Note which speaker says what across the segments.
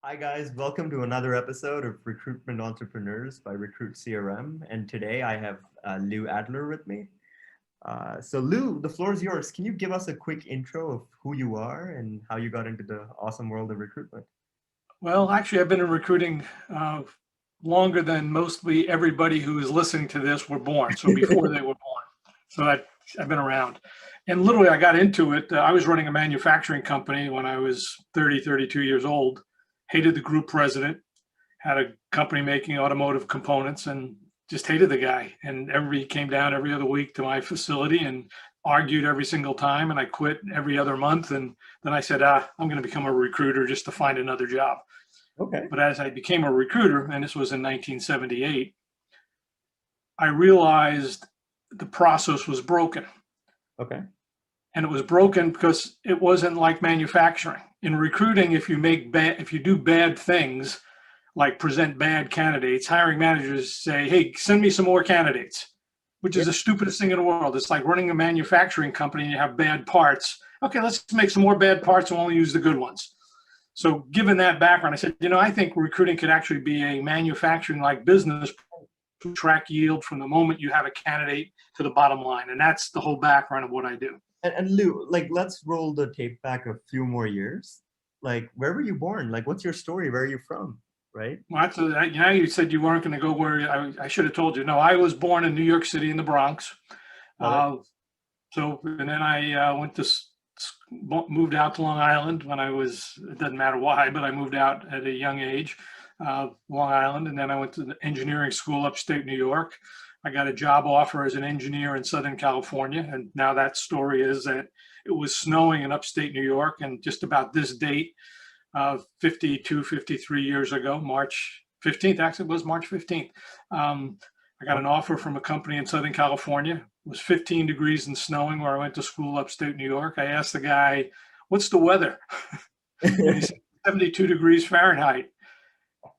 Speaker 1: Hi guys, welcome to another episode of Recruitment Entrepreneurs by Recruit CRM. And today I have Lou Adler with me. So Lou, the floor is yours. Can you give us a quick intro of who you are and how you got into the awesome world of recruitment?
Speaker 2: Well, actually, I've been in recruiting longer than mostly everybody who is listening to this were born. So before they were born. So I've been around. And literally, I got into it. I was running a manufacturing company when I was 30, 32 years old. Hated the group president. Had a company making automotive components and just hated the guy. And he came down every other week to my facility and argued every single time. And I quit every other month. And then I said, I'm going to become a recruiter just to find another job.
Speaker 1: Okay.
Speaker 2: But as I became a recruiter, and this was in 1978, I realized the process was broken.
Speaker 1: Okay.
Speaker 2: And it was broken because it wasn't like manufacturing. In recruiting, if you do bad things, like present bad candidates, hiring managers say, hey, send me some more candidates, which is the stupidest thing in the world. It's like running a manufacturing company and you have bad parts. Okay, let's make some more bad parts and only use the good ones. So given that background, I said, I think recruiting could actually be a manufacturing-like business to track yield from the moment you have a candidate to the bottom line. And that's the whole background of what I do.
Speaker 1: And Lou, let's roll the tape back a few more years. Where were you born? What's your story? Where are you from? Right?
Speaker 2: Well, you said you weren't going to go where I should have told you. No, I was born in New York City in the Bronx. And then I moved out to Long Island when it doesn't matter why, but I moved out at a young age, Long Island. And then I went to the engineering school upstate New York. I got a job offer as an engineer in Southern California. And now that story is that it was snowing in upstate New York. And just about this date, 53 years ago, March 15th, actually it was March 15th. I got an offer from a company in Southern California. It was 15 degrees and snowing where I went to school upstate New York. I asked the guy, what's the weather? And he said, 72 degrees Fahrenheit.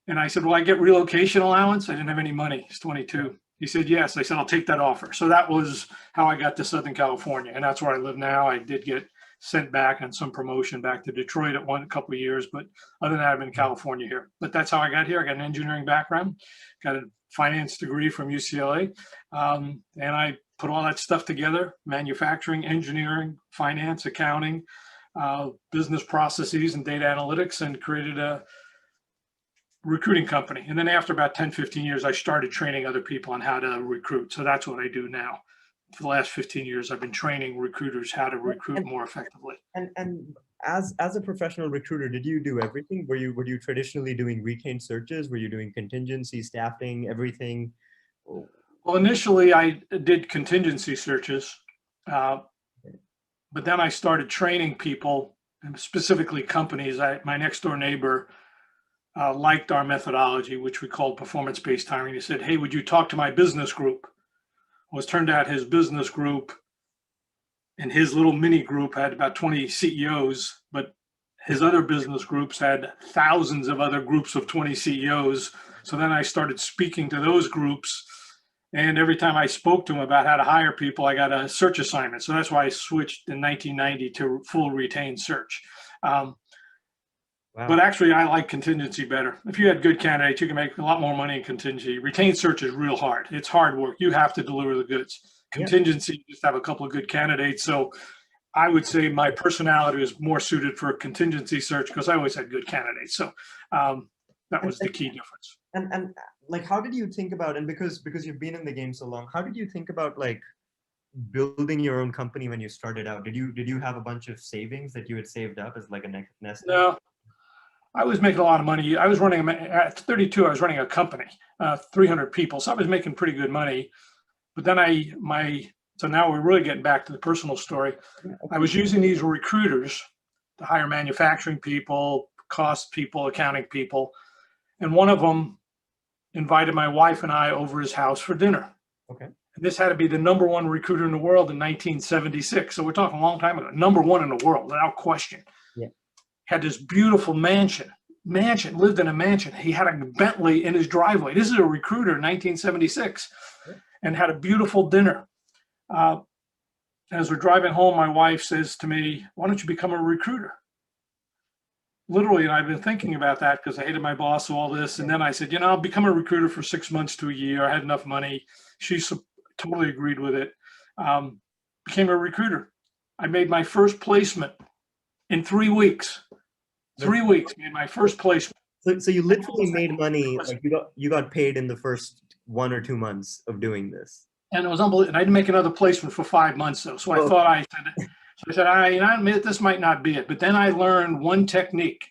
Speaker 2: And I said, well, I get relocation allowance. I didn't have any money. He's 22. He said, yes. I said, I'll take that offer. So that was how I got to Southern California. And that's where I live now. I did get sent back on some promotion back to Detroit at a couple of years. But other than that, I've been in California here. But that's how I got here. I got an engineering background, got a finance degree from UCLA. And I put all that stuff together, manufacturing, engineering, finance, accounting, business processes, and data analytics, and created a recruiting company. And then after about 10, 15 years, I started training other people on how to recruit. So that's what I do now. For the last 15 years, I've been training recruiters how to recruit more effectively.
Speaker 1: And as a professional recruiter, did you do everything? Were you traditionally doing retained searches? Were you doing contingency, staffing, everything?
Speaker 2: Well, initially I did contingency searches, but then I started training people, and specifically companies. My next door neighbor liked our methodology, which we called performance-based hiring. He said, hey, would you talk to my business group? Well, it turned out his business group and his little mini group had about 20 CEOs, but his other business groups had thousands of other groups of 20 CEOs. So then I started speaking to those groups. And every time I spoke to them about how to hire people, I got a search assignment. So that's why I switched in 1990 to full retained search.
Speaker 1: Wow.
Speaker 2: But actually, I like contingency better. If you had good candidates, you can make a lot more money in contingency. Retained search is real hard. It's hard work. You have to deliver the goods. Contingency, you just have a couple of good candidates. So I would say my personality is more suited for a contingency search because I always had good candidates. So that was the key difference.
Speaker 1: And how did you think about, and because you've been in the game so long, how did you think about building your own company when you started out? Did you have a bunch of savings that you had saved up as a nest egg?
Speaker 2: No. I was making a lot of money. I was running, at 32, I was running a company, 300 people. So I was making pretty good money. But then so now we're really getting back to the personal story. I was using these recruiters to hire manufacturing people, cost people, accounting people. And one of them invited my wife and I over his house for dinner.
Speaker 1: Okay.
Speaker 2: And this had to be the #1 recruiter in the world in 1976. So we're talking a long time ago, #1 in the world, without question.
Speaker 1: Yeah.
Speaker 2: Had this beautiful mansion, lived in a mansion. He had a Bentley in his driveway. This is a recruiter in 1976, and had a beautiful dinner. As we're driving home, my wife says to me, why don't you become a recruiter? literally, and I've been thinking about that because I hated my boss, all this. And then I said, I'll become a recruiter for 6 months to a year. I had enough money. She totally agreed with it. Became a recruiter. I made my first placement in 3 weeks. 3 weeks, made my first placement.
Speaker 1: So you literally made money, like you got paid in the first 1 or 2 months of doing this.
Speaker 2: And it was unbelievable. And I didn't make another placement for 5 months though. So I thought this might not be it. But then I learned one technique.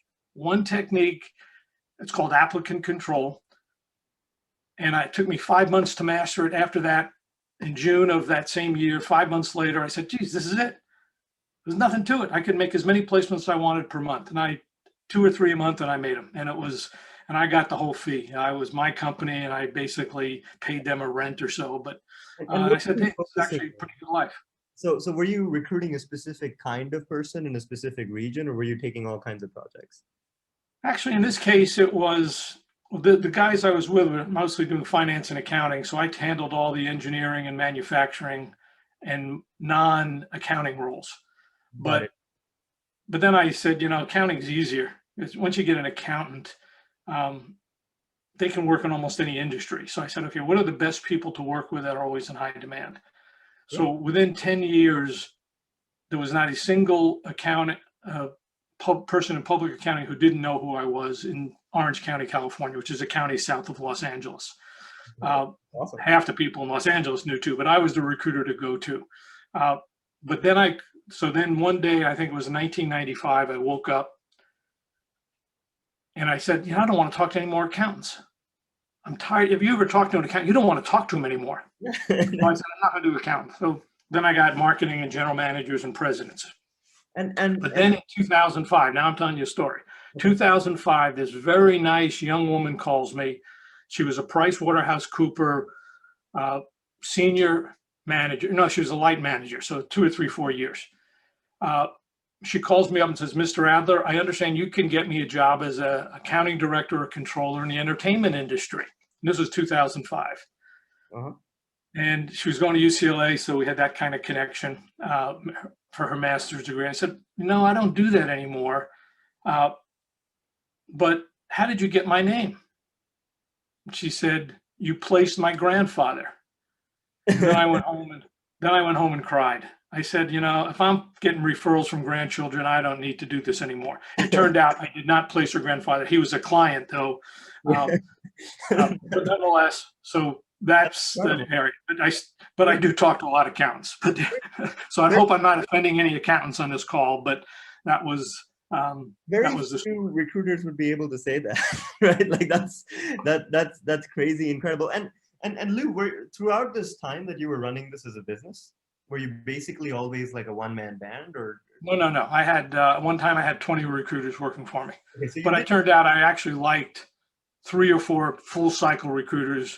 Speaker 2: It's called applicant control. And it took me 5 months to master it. After that, in June of that same year, 5 months later, I said, geez, this is it. There's nothing to it. I could make as many placements as I wanted per month. And 2 or 3 a month, and I made them. And I got the whole fee. I was my company, and I basically paid them a rent or so. But I said, hey, it's actually a pretty good life.
Speaker 1: So were you recruiting a specific kind of person in a specific region, or were you taking all kinds of projects?
Speaker 2: Actually, in this case, it was the guys I was with were mostly doing finance and accounting. So I handled all the engineering and manufacturing and non-accounting roles. But then I said, accounting is easier. Once you get an accountant, they can work in almost any industry. So I said, okay, what are the best people to work with that are always in high demand? So within 10 years, there was not a single person in public accounting who didn't know who I was in Orange County, California, which is a county south of Los Angeles.
Speaker 1: Awesome.
Speaker 2: Half the people in Los Angeles knew too, but I was the recruiter to go to. But then one day, I think it was 1995, I woke up and I said, I don't want to talk to any more accountants. I'm tired. If you ever talk to an accountant, you don't want to talk to them anymore. So I said, I'm not going to do accountants. So then I got marketing and general managers and presidents. But then in 2005, now I'm telling you a story. 2005, this very nice young woman calls me. She was a PricewaterhouseCooper senior manager. No, she was a light manager. So 2 or 3, 4 years. She calls me up and says, Mr. Adler, I understand you can get me a job as an accounting director or controller in the entertainment industry. And this was 2005. And she was going to UCLA, so we had that kind of connection for her master's degree. I said, no, I don't do that anymore. But how did you get my name? She said, you placed my grandfather. And then I went home and cried. I said, if I'm getting referrals from grandchildren, I don't need to do this anymore. It turned out I did not place her grandfather. He was a client, though. But nonetheless, so that's the area. But I do talk to a lot of accountants. So I hope I'm not offending any accountants on this call. But that was
Speaker 1: very few recruiters would be able to say that, right? Like that's crazy, incredible. And Lou, throughout this time that you were running this as a business, were you basically always like a one-man band, or?
Speaker 2: No. I had one time I had 20 recruiters working for me.
Speaker 1: Okay, so
Speaker 2: but it turned out I actually liked 3 or 4 full cycle recruiters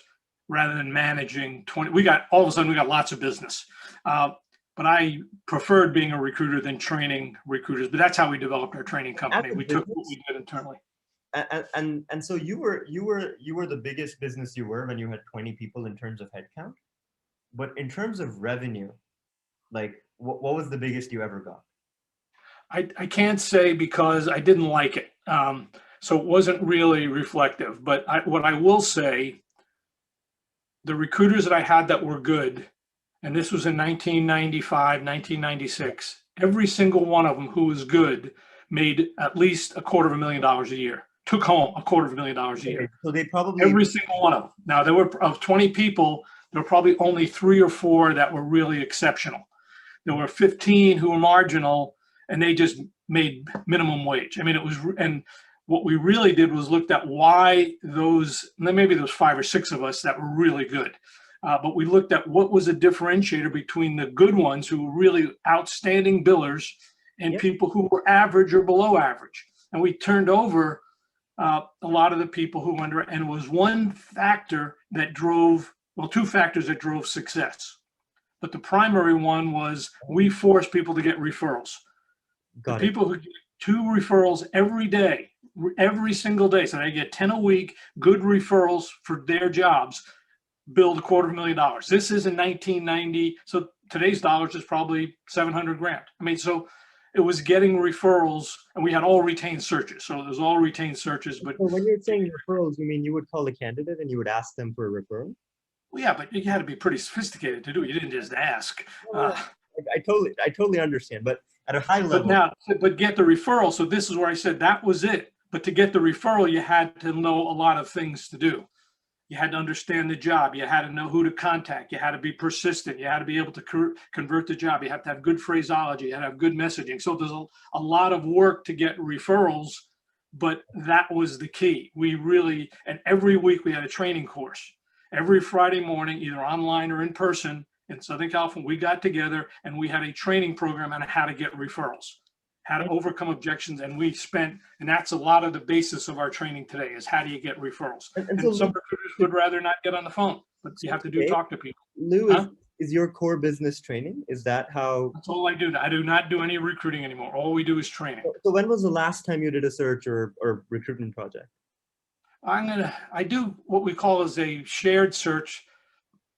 Speaker 2: rather than managing 20. All of a sudden we got lots of business. But I preferred being a recruiter than training recruiters. But that's how we developed our training company. We took what we did internally.
Speaker 1: And so you were the biggest business you were when you had 20 people in terms of headcount. But in terms of revenue, like what was the biggest you ever got?
Speaker 2: I can't say because I didn't like it. So it wasn't really reflective. But what I will say, the recruiters that I had that were good, and this was in 1995, 1996, every single one of them who was good made at least $250,000 a year, took home $250,000 a year.
Speaker 1: So they probably,
Speaker 2: every single one of them. Now there were, of 20 people, there were probably only 3 or 4 that were really exceptional. There were 15 who were marginal, and they just made minimum wage. I mean, it was, and what we really did was looked at why those, maybe there was 5 or 6 of us that were really good. But we looked at what was a differentiator between the good ones who were really outstanding billers and people who were average or below average. And we turned over a lot of the people who were under, and it was one factor that drove, well, 2 factors that drove success. But the primary one was we forced people to get referrals. People who get 2 referrals every day, every single day, so they get 10 a week, good referrals for their jobs, build $250,000. This is in 1990, so today's dollars is probably $700,000. I mean, so, it was getting referrals, and we had all retained searches. So there's all retained searches, but
Speaker 1: So when you're saying referrals, you mean you would call a candidate and you would ask them for a referral?
Speaker 2: well, yeah, but you had to be pretty sophisticated to do it. You didn't just ask.
Speaker 1: I totally understand, but at a high level.
Speaker 2: But get the referral. So this is where I said that was it. But to get the referral, you had to know a lot of things to do. You had to understand the job. You had to know who to contact. You had to be persistent. You had to be able to convert the job. You have to have good phraseology. You had to have good messaging. So there's a lot of work to get referrals, but that was the key. And every week we had a training course. Every Friday morning, either online or in person in Southern California, we got together and we had a training program on how to get referrals, how to overcome objections. And that's a lot of the basis of our training today is how do you get referrals? And
Speaker 1: so
Speaker 2: some recruiters would rather not get on the phone, but you have to talk to people.
Speaker 1: Lou, is your core business training? Is that how?
Speaker 2: That's all I do. I do not do any recruiting anymore. All we do is training.
Speaker 1: So when was the last time you did a search or recruitment project?
Speaker 2: I do what we call as a shared search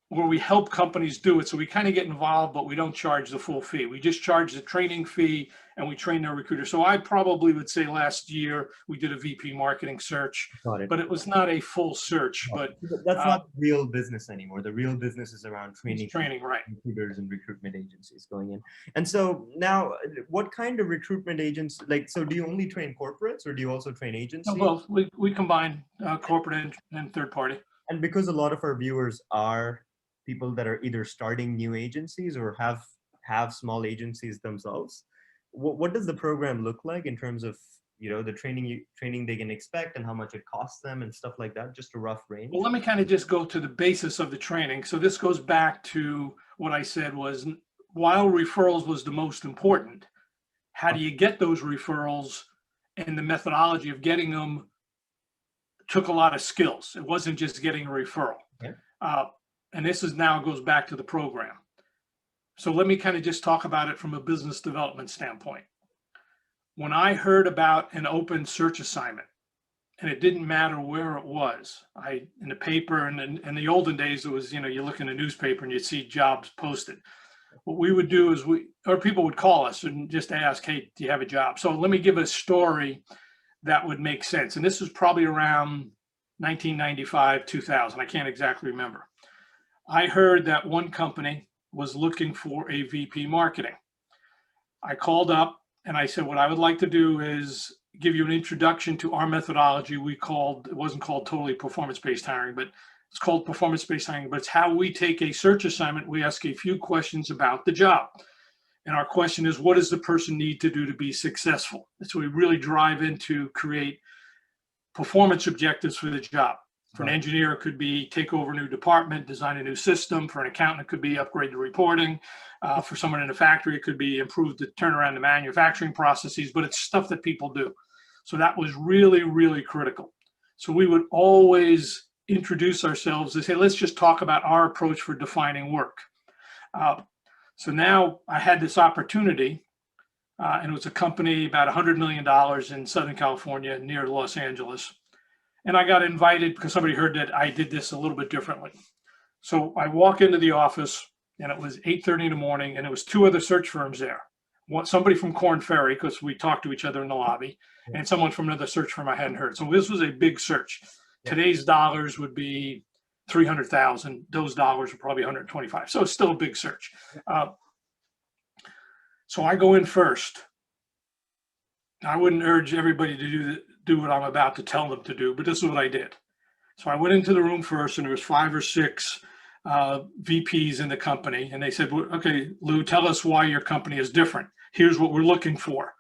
Speaker 2: where we help companies do it. So we kind of get involved, but we don't charge the full fee. We just charge the training fee and we train our recruiters. So I probably would say last year we did a VP marketing search, but it was not a full search. But
Speaker 1: that's not real business anymore. The real business is around training,
Speaker 2: right?
Speaker 1: Recruiters and recruitment agencies going in. And so now, what kind of recruitment agents? So do you only train corporates or do you also train agencies?
Speaker 2: No, both. We combine corporate and third party.
Speaker 1: And because a lot of our viewers are people that are either starting new agencies or have small agencies themselves, what does the program look like in terms of the training they can expect and how much it costs them and stuff like that? Just a rough range.
Speaker 2: Well, let me kind of just go to the basis of the training. So this goes back to what I said was, while referrals was the most important, how do you get those referrals, and the methodology of getting them took a lot of skills. It wasn't just getting a referral.
Speaker 1: Okay.
Speaker 2: And this now goes back to the program. So let me kind of just talk about it from a business development standpoint. When I heard about an open search assignment, and it didn't matter where it was, in the paper, and in the olden days, it was, you look in a newspaper and you'd see jobs posted. What we would do is people would call us and just ask, hey, do you have a job? So let me give a story that would make sense. And this was probably around 1995, 2000. I can't exactly remember. I heard that one company was looking for a VP marketing. I called up and I said, what I would like to do is give you an introduction to our methodology. It wasn't called totally performance-based hiring, but it's called performance-based hiring, but it's how we take a search assignment. We ask a few questions about the job. And our question is, what does the person need to do to be successful? And so we really drive into create performance objectives for the job. For an engineer, it could be take over a new department, design a new system. For an accountant, it could be upgrade the reporting. For someone in a factory, it could be improve the turnaround the manufacturing processes, but it's stuff that people do. So that was really, really critical. So we would always introduce ourselves and say, let's just talk about our approach for defining work. So now I had this opportunity, and it was a company about $100 million in Southern California near Los Angeles. And I got invited because somebody heard that I did this a little bit differently. So I walk into the office and it was 8:30 in the morning and there was two other search firms there. Somebody from Korn Ferry, because we talked to each other in the lobby, and someone from another search firm I hadn't heard. So this was a big search. Today's dollars would be 300,000. Those dollars are probably 125. So it's still a big search. So I go in first. I wouldn't urge everybody to do what I'm about to tell them to do, but this is what I did. So I went into the room first, and there was 5 or 6 VPs in the company, and they said, well, okay, Lou, tell us why your company is different. Here's what we're looking for.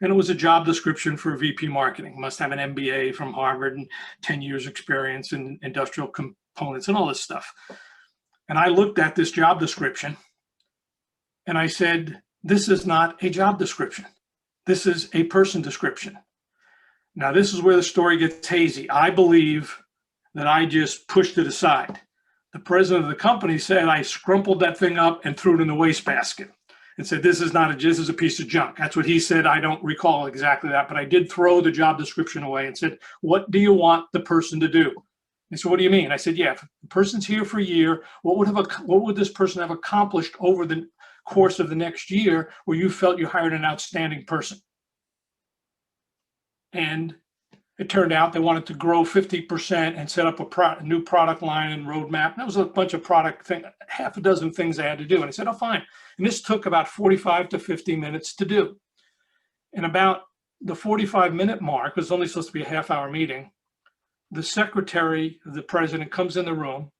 Speaker 2: And it was a job description for VP marketing. Must have an MBA from Harvard and 10 years experience in industrial components and all this stuff. And I looked at this job description and I said, this is not a job description. This is a person description. Now, this is where the story gets hazy. I believe that I just pushed it aside. The president of the company said I scrumpled that thing up and threw it in the wastebasket and said, this is a piece of junk. That's what he said. I don't recall exactly that, but I did throw the job description away and said, what do you want the person to do? He said, what do you mean? I said, yeah, if the person's here for a year, what would this person have accomplished over the course of the next year where you felt you hired an outstanding person. And it turned out they wanted to grow 50% and set up a new product line and roadmap. And that was a bunch of half a dozen things they had to do. And I said, oh, fine. And this took about 45 to 50 minutes to do. And about the 45-minute mark, it was only supposed to be a half-hour meeting, the secretary of the president comes in the room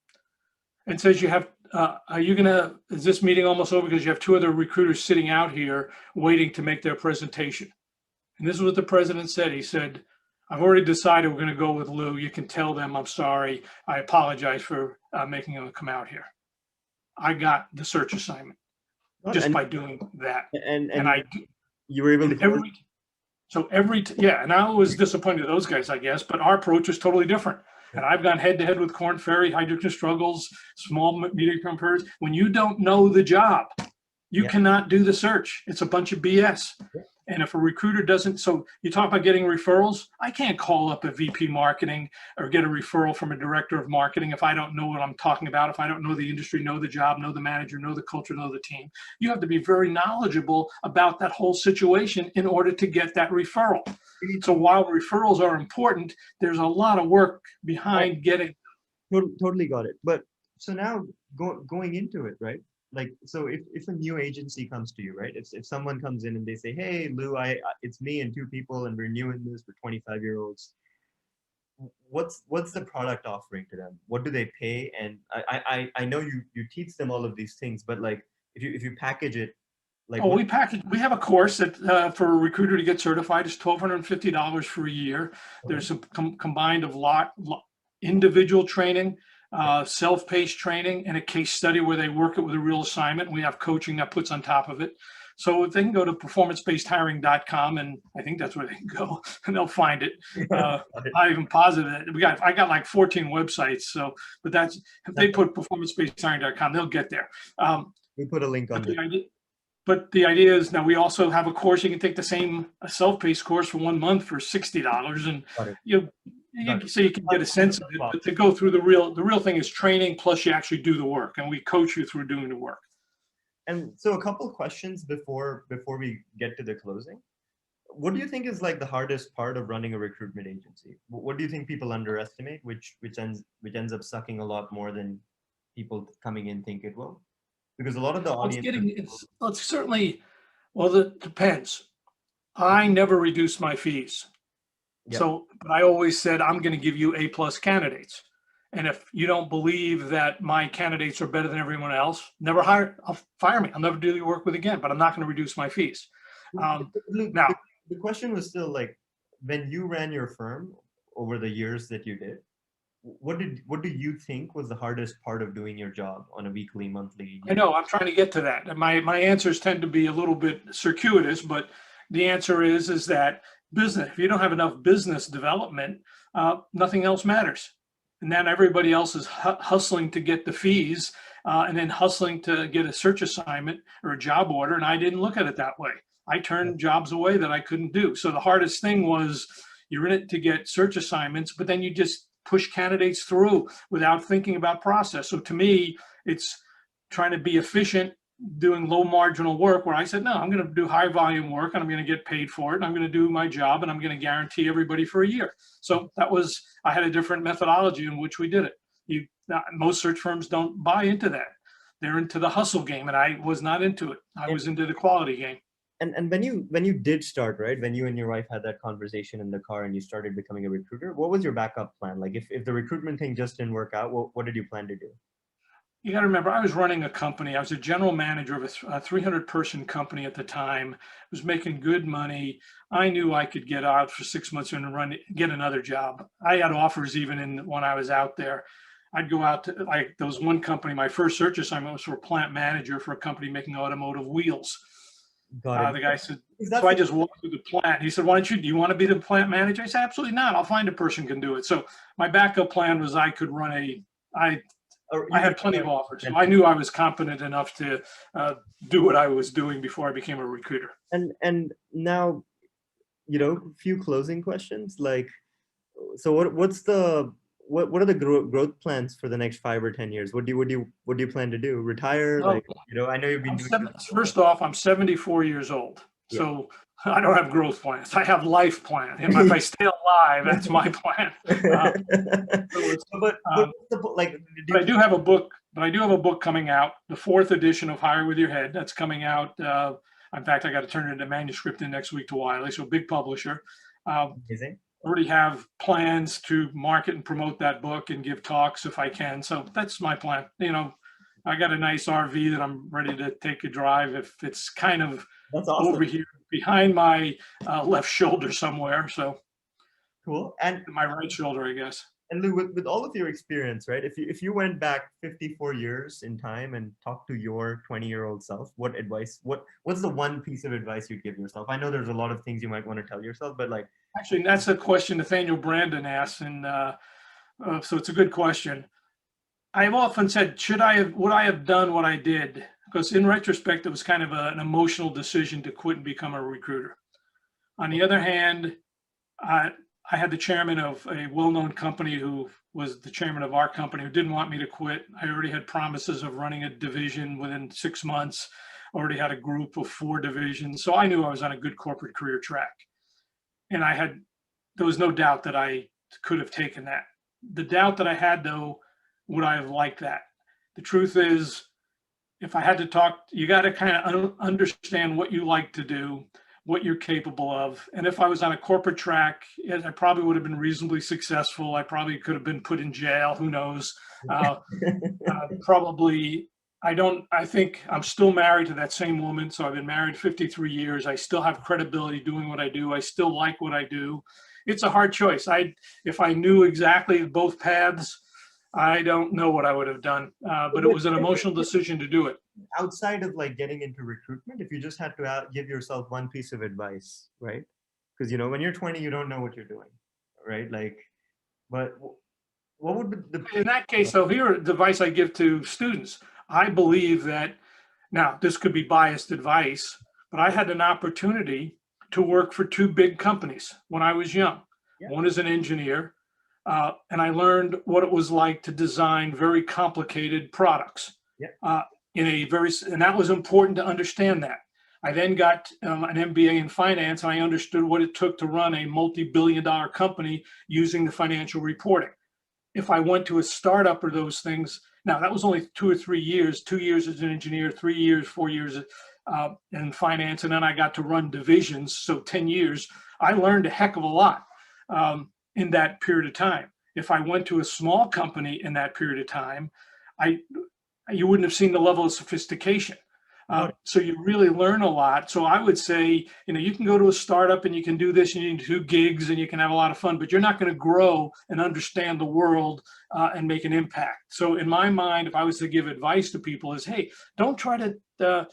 Speaker 2: and says, is this meeting almost over because you have two other recruiters sitting out here waiting to make their presentation? And this is what the president said. He said, I've already decided we're going to go with Lou. You can tell them I'm sorry. I apologize for making them come out here. I got the search assignment just by doing that.
Speaker 1: And you were able to
Speaker 2: and I was disappointed with those guys, I guess, but our approach was totally different. And I've gone head to head with Korn Ferry, Hydrogen Struggles, small medium companies. When you don't know the job, you cannot do the search. It's a bunch of BS. And if a recruiter doesn't, so you talk about getting referrals, I can't call up a VP marketing or get a referral from a director of marketing if I don't know what I'm talking about, if I don't know the industry, know the job, know the manager, know the culture, know the team. You have to be very knowledgeable about that whole situation in order to get that referral. So while referrals are important, there's a lot of work behind getting.
Speaker 1: Totally got it. But so now going into it, right? Like, so if a new agency comes to you, right? If someone comes in and they say, hey, Lou, it's me and two people and we're new in this for 25-year-olds. What's the product offering to them? What do they pay? And I know you teach them all of these things, but like if you package it, like
Speaker 2: we have a course that for a recruiter to get certified is $1,250 for a year. There's a combined of individual training, self-paced training, and a case study where they work it with a real assignment. We have coaching that puts on top of it. So if they can go to performancebasedhiring.com, and I think that's where they can go, and they'll find it. Not even positive. I got like 14 websites. So, but if they put performancebasedhiring.com, they'll get there.
Speaker 1: We put a link on it.
Speaker 2: But the idea is now we also have a course. You can take the same self-paced course for 1 month for $60, and so you can get a sense of it. But to go through the real thing is training, plus you actually do the work, and we coach you through doing the work.
Speaker 1: And so a couple of questions before we get to the closing. What do you think is like the hardest part of running a recruitment agency? What do you think people underestimate, which ends up sucking a lot more than people coming in think it will? Because a lot of the audience,
Speaker 2: it's certainly, well, it depends. I never reduced my fees. Yep. So, but I always said, I'm going to give you A+ candidates. And if you don't believe that my candidates are better than everyone else, fire me. I'll never do your work with again, but I'm not going to reduce my fees.
Speaker 1: Now, the question was still like, when you ran your firm over the years that you did, what do you think was the hardest part of doing your job on a weekly, monthly?
Speaker 2: I know, I'm trying to get to that. And my answers tend to be a little bit circuitous, but the answer is that business, if you don't have enough business development, nothing else matters. And then everybody else is hustling to get the fees and then hustling to get a search assignment or a job order. And I didn't look at it that way. I turned jobs away that I couldn't do. So the hardest thing was you're in it to get search assignments, but then you just push candidates through without thinking about process. So to me, it's trying to be efficient, doing low marginal work where I said, no, I'm going to do high volume work and I'm going to get paid for it. And I'm going to do my job and I'm going to guarantee everybody for a year. So I had a different methodology in which we did it. Most search firms don't buy into that. They're into the hustle game, and I was not into it. I was into the quality game.
Speaker 1: And when you did start, right, when you and your wife had that conversation in the car and you started becoming a recruiter, what was your backup plan? Like if the recruitment thing just didn't work out, what did you plan to do?
Speaker 2: You got to remember, I was running a company. I was a general manager of a 300-person company at the time. I was making good money. I knew I could get out for 6 months and get another job. I had offers even when I was out there. I'd go out to, like, there was one company, my first search assignment was for a plant manager for a company making automotive wheels. The guy said, so I just walked through the plant. He said, do you want to be the plant manager? I said, absolutely not. I'll find a person who can do it. So my backup plan was I could run I had plenty of offers. So I knew I was competent enough to do what I was doing before I became a recruiter.
Speaker 1: And now, a few closing questions. Like, so what are the growth plans for the next 5 or 10 years? What do you plan to do? Retire?
Speaker 2: Well,
Speaker 1: Like, I know you've been doing this.
Speaker 2: First off, I'm 74 years old.
Speaker 1: Yeah.
Speaker 2: So I don't have growth plans. I have life plan. If I stay alive, that's my plan.
Speaker 1: Like,
Speaker 2: But I do have a book. But I do have a book coming out, the 4th edition of Hire with Your Head. That's coming out. In fact, I got to turn it into manuscript in next week to Wiley, so big publisher.
Speaker 1: Amazing.
Speaker 2: Already have plans to market and promote that book and give talks if I can. So that's my plan. I got a nice RV that I'm ready to take a drive if it's kind of
Speaker 1: That's awesome.
Speaker 2: over here behind my left shoulder somewhere. So
Speaker 1: cool. And
Speaker 2: my right shoulder, I guess.
Speaker 1: And Lou, with all of your experience, right? If you went back 54 years in time and talked to your 20-year-old self, what's the one piece of advice you'd give yourself? I know there's a lot of things you might want to tell yourself, but like,
Speaker 2: actually, that's a question Nathaniel Brandon asked, and so it's a good question. I've often said, would I have done what I did? Because in retrospect, it was kind of an emotional decision to quit and become a recruiter. On the other hand, I had the chairman of a well-known company who was the chairman of our company who didn't want me to quit. I already had promises of running a division within 6 months, already had a group of 4 divisions. So I knew I was on a good corporate career track. And there was no doubt that I could have taken that. The doubt that I had, though, would I have liked that? The truth is, if I had to talk, you got to kind of understand what you like to do, what you're capable of. And if I was on a corporate track, I probably would have been reasonably successful. I probably could have been put in jail. Who knows? Probably, I think I'm still married to that same woman. So I've been married 53 years. I still have credibility doing what I do. I still like what I do. It's a hard choice. If I knew exactly both paths, I don't know what I would have done, but it was an emotional decision to do it.
Speaker 1: Outside of like getting into recruitment, if you just had to give yourself one piece of advice, right? Because when you're 20, you don't know what you're doing, right? Like, but what would be the
Speaker 2: in that case? So here, the advice I give to students. I believe that now this could be biased advice, but I had an opportunity to work for 2 big companies when I was young.
Speaker 1: Yeah.
Speaker 2: One is an engineer. And I learned what it was like to design very complicated products.
Speaker 1: Yeah.
Speaker 2: And that was important to understand that. I then got an MBA in finance, and I understood what it took to run a multi-billion-dollar company using the financial reporting. If I went to a startup or those things, now that was only 2 or 3 years, 2 years as an engineer, 3 years, 4 years in finance, and then I got to run divisions, so 10 years. I learned a heck of a lot. In that period of time. If I went to a small company in that period of time, you wouldn't have seen the level of sophistication. So you really learn a lot. So I would say, you can go to a startup and you can do this and you can do gigs and you can have a lot of fun, but you're not going to grow and understand the world and make an impact. So in my mind, if I was to give advice to people is, hey, don't try to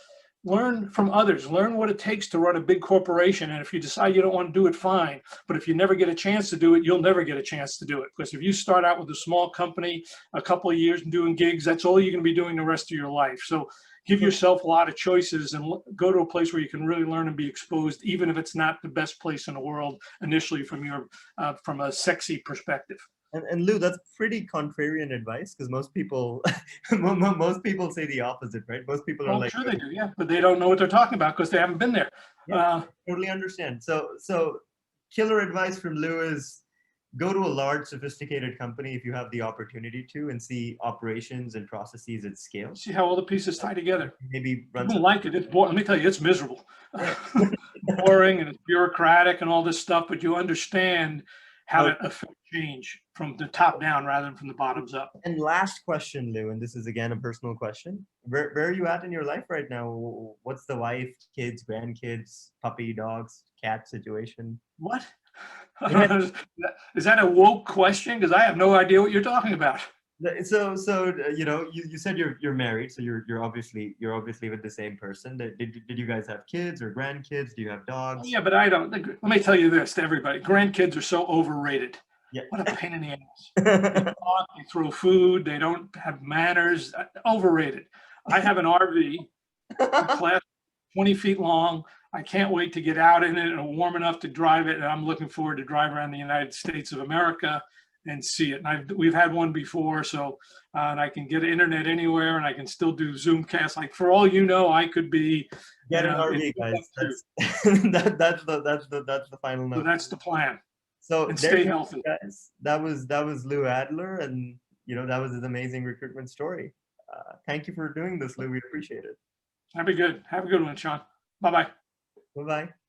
Speaker 2: learn from others, learn what it takes to run a big corporation. And if you decide you don't want to do it, fine. But if you never get a chance to do it, you'll never get a chance to do it. Because if you start out with a small company, a couple of years and doing gigs, that's all you're going to be doing the rest of your life. So give yourself a lot of choices and go to a place where you can really learn and be exposed, even if it's not the best place in the world initially from a sexy perspective.
Speaker 1: And Lou, that's pretty contrarian advice because most people say the opposite, right? Most people are like,
Speaker 2: sure they do, yeah, but they don't know what they're talking about because they haven't been there.
Speaker 1: Yeah, totally understand. So killer advice from Lou is go to a large, sophisticated company if you have the opportunity to and see operations and processes at scale.
Speaker 2: See how all the pieces tie together.
Speaker 1: Maybe run.
Speaker 2: You don't like it. It's boring. Let me tell you, it's miserable. Boring and it's bureaucratic and all this stuff, but you understand how to affect change from the top down rather than from the bottoms up.
Speaker 1: And last question, Lou, and this is again a personal question. Where are you at in your life right now? What's the wife, kids, grandkids, puppy, dogs, cat situation?
Speaker 2: What? Is that a woke question? Because I have no idea what you're talking about.
Speaker 1: So you said you're married, so you're obviously with the same person. Did you guys have kids or grandkids? Do you have dogs?
Speaker 2: Yeah, but I don't. Let me tell you this to everybody: grandkids are so overrated.
Speaker 1: Yeah.
Speaker 2: What a pain in the ass. They throw food. They don't have manners. Overrated. I have an RV, class 20 feet long. I can't wait to get out in it and warm enough to drive it. And I'm looking forward to drive around the United States of America and see it. And we've had one before, so and I can get internet anywhere, and I can still do Zoomcast. Like for all you know, I could be
Speaker 1: Get an RV, guys. That's the final note.
Speaker 2: So that's the plan.
Speaker 1: So
Speaker 2: And
Speaker 1: there
Speaker 2: stay
Speaker 1: you go,
Speaker 2: healthy.
Speaker 1: guys. That was Lou Adler, and that was his amazing recruitment story. Thank you for doing this, Lou. We appreciate it.
Speaker 2: Have a good one, Sean. Bye-bye.
Speaker 1: Bye-bye.